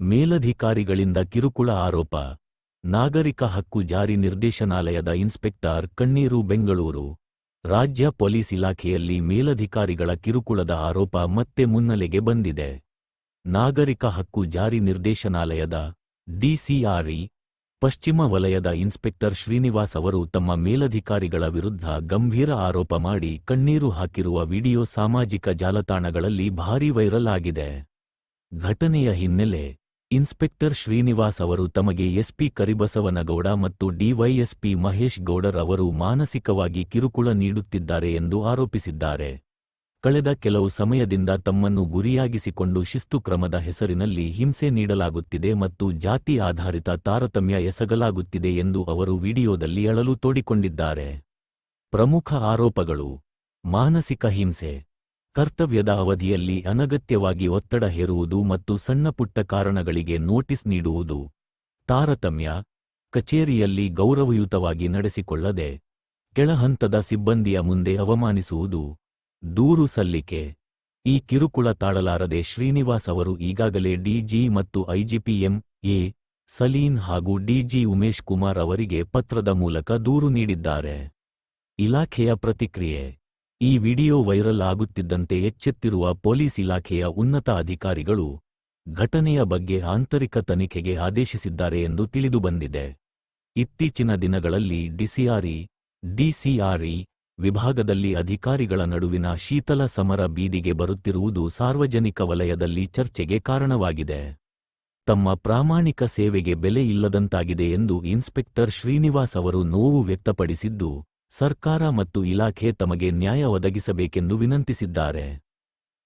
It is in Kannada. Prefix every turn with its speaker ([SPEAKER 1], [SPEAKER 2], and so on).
[SPEAKER 1] ಮೇಲಧಿಕಾರಿಗಳಿಂದ ಕಿರುಕುಳ ಆರೋಪ. ನಾಗರಿಕ ಹಕ್ಕು ಜಾರಿ ನಿರ್ದೇಶನಾಲಯದ ಇನ್ಸ್ಪೆಕ್ಟರ್ ಕಣ್ಣೀರು. ಬೆಂಗಳೂರು ರಾಜ್ಯ ಪೊಲೀಸ್ ಇಲಾಖೆಯಲ್ಲಿ ಮೇಲಧಿಕಾರಿಗಳ ಕಿರುಕುಳದ ಆರೋಪ ಮತ್ತೆ ಮುನ್ನೆಲೆಗೆ ಬಂದಿದೆ. ನಾಗರಿಕ ಹಕ್ಕು ಜಾರಿ ನಿರ್ದೇಶನಾಲಯದ ಡಿಸಿಆರ್ಇ ಪಶ್ಚಿಮ ವಲಯದ ಇನ್ಸ್ಪೆಕ್ಟರ್ ಶ್ರೀನಿವಾಸ್ ಅವರು ತಮ್ಮ ಮೇಲಧಿಕಾರಿಗಳ ವಿರುದ್ಧ ಗಂಭೀರ ಆರೋಪ ಮಾಡಿ ಕಣ್ಣೀರು ಹಾಕಿರುವ ವಿಡಿಯೋ ಸಾಮಾಜಿಕ ಜಾಲತಾಣಗಳಲ್ಲಿ ಭಾರೀ ವೈರಲ್ ಆಗಿದೆ. ಘಟನೆಯ ಹಿನ್ನೆಲೆ ಇನ್ಸ್ಪೆಕ್ಟರ್ ಶ್ರೀನಿವಾಸ್ ಅವರು ತಮಗೆ ಎಸ್ಪಿ ಕರಿಬಸವನಗೌಡ ಮತ್ತು ಡಿವೈಎಸ್ಪಿ ಮಹೇಶ್ ಗೌಡರ್ ಅವರು ಮಾನಸಿಕವಾಗಿ ಕಿರುಕುಳ ನೀಡುತ್ತಿದ್ದಾರೆ ಎಂದು ಆರೋಪಿಸಿದ್ದಾರೆ. ಕಳೆದ ಕೆಲವು ಸಮಯದಿಂದ ತಮ್ಮನ್ನು ಗುರಿಯಾಗಿಸಿಕೊಂಡು ಶಿಸ್ತು ಕ್ರಮದ ಹೆಸರಿನಲ್ಲಿ ಹಿಂಸೆ ನೀಡಲಾಗುತ್ತಿದೆ ಮತ್ತು ಜಾತಿ ಆಧಾರಿತ ತಾರತಮ್ಯ ಎಸಗಲಾಗುತ್ತಿದೆ ಎಂದು ಅವರು ವಿಡಿಯೋದಲ್ಲಿ ಅಳಲು ತೋಡಿಕೊಂಡಿದ್ದಾರೆ. ಪ್ರಮುಖ ಆರೋಪಗಳು: ಮಾನಸಿಕ ಹಿಂಸೆ, ಕರ್ತವ್ಯದ ಅವಧಿಯಲ್ಲಿ ಅನಗತ್ಯವಾಗಿ ಒತ್ತಡ ಹೇರುವುದು ಮತ್ತು ಸಣ್ಣಪುಟ್ಟ ಕಾರಣಗಳಿಗೆ ನೋಟಿಸ್ ನೀಡುವುದು, ತಾರತಮ್ಯ, ಕಚೇರಿಯಲ್ಲಿ ಗೌರವಯುತವಾಗಿ ನಡೆಸಿಕೊಳ್ಳದೆ ಕೆಳಹಂತದ ಸಿಬ್ಬಂದಿಯ ಮುಂದೆ ಅವಮಾನಿಸುವುದು, ದೂರು ಸಲ್ಲಿಕೆ. ಈ ಕಿರುಕುಳ ತಾಳಲಾರದೆ ಶ್ರೀನಿವಾಸ್ ಅವರು ಈಗಾಗಲೇ ಡಿಜಿ ಮತ್ತು ಐಜಿಪಿ ಎಂ.ಎ. ಸಲೀನ್ ಹಾಗೂ ಡಿಜಿ ಉಮೇಶ್ ಕುಮಾರ್ ಅವರಿಗೆ ಪತ್ರದ ಮೂಲಕ ದೂರು ನೀಡಿದ್ದಾರೆ. ಇಲಾಖೆಯ ಪ್ರತಿಕ್ರಿಯೆ: ಈ ವಿಡಿಯೋ ವೈರಲ್ ಆಗುತ್ತಿದ್ದಂತೆ ಎಚ್ಚೆತ್ತಿರುವ ಪೊಲೀಸ್ ಇಲಾಖೆಯ ಉನ್ನತ ಅಧಿಕಾರಿಗಳು ಘಟನೆಯ ಬಗ್ಗೆ ಆಂತರಿಕ ತನಿಖೆಗೆ ಆದೇಶಿಸಿದ್ದಾರೆ ಎಂದು ತಿಳಿದುಬಂದಿದೆ. ಇತ್ತೀಚಿನ ದಿನಗಳಲ್ಲಿ ಡಿಸಿಆರ್ಇ ವಿಭಾಗದಲ್ಲಿ ಅಧಿಕಾರಿಗಳ ನಡುವಿನ ಶೀತಲ ಸಮರ ಬೀದಿಗೆ ಬರುತ್ತಿರುವುದು ಸಾರ್ವಜನಿಕ ವಲಯದಲ್ಲಿ ಚರ್ಚೆಗೆ ಕಾರಣವಾಗಿದೆ. ತಮ್ಮ ಪ್ರಾಮಾಣಿಕ ಸೇವೆಗೆ ಬೆಲೆ ಇಲ್ಲದಂತಾಗಿದೆ ಎಂದು ಇನ್ಸ್ಪೆಕ್ಟರ್ ಶ್ರೀನಿವಾಸ್ ಅವರು ನೋವು ವ್ಯಕ್ತಪಡಿಸಿದ್ದು, ಸರ್ಕಾರ ಮತ್ತು ಇಲಾಖೆ ತಮಗೆ ನ್ಯಾಯ ಒದಗಿಸಬೇಕೆಂದು ವಿನಂತಿಸಿದ್ದಾರೆ.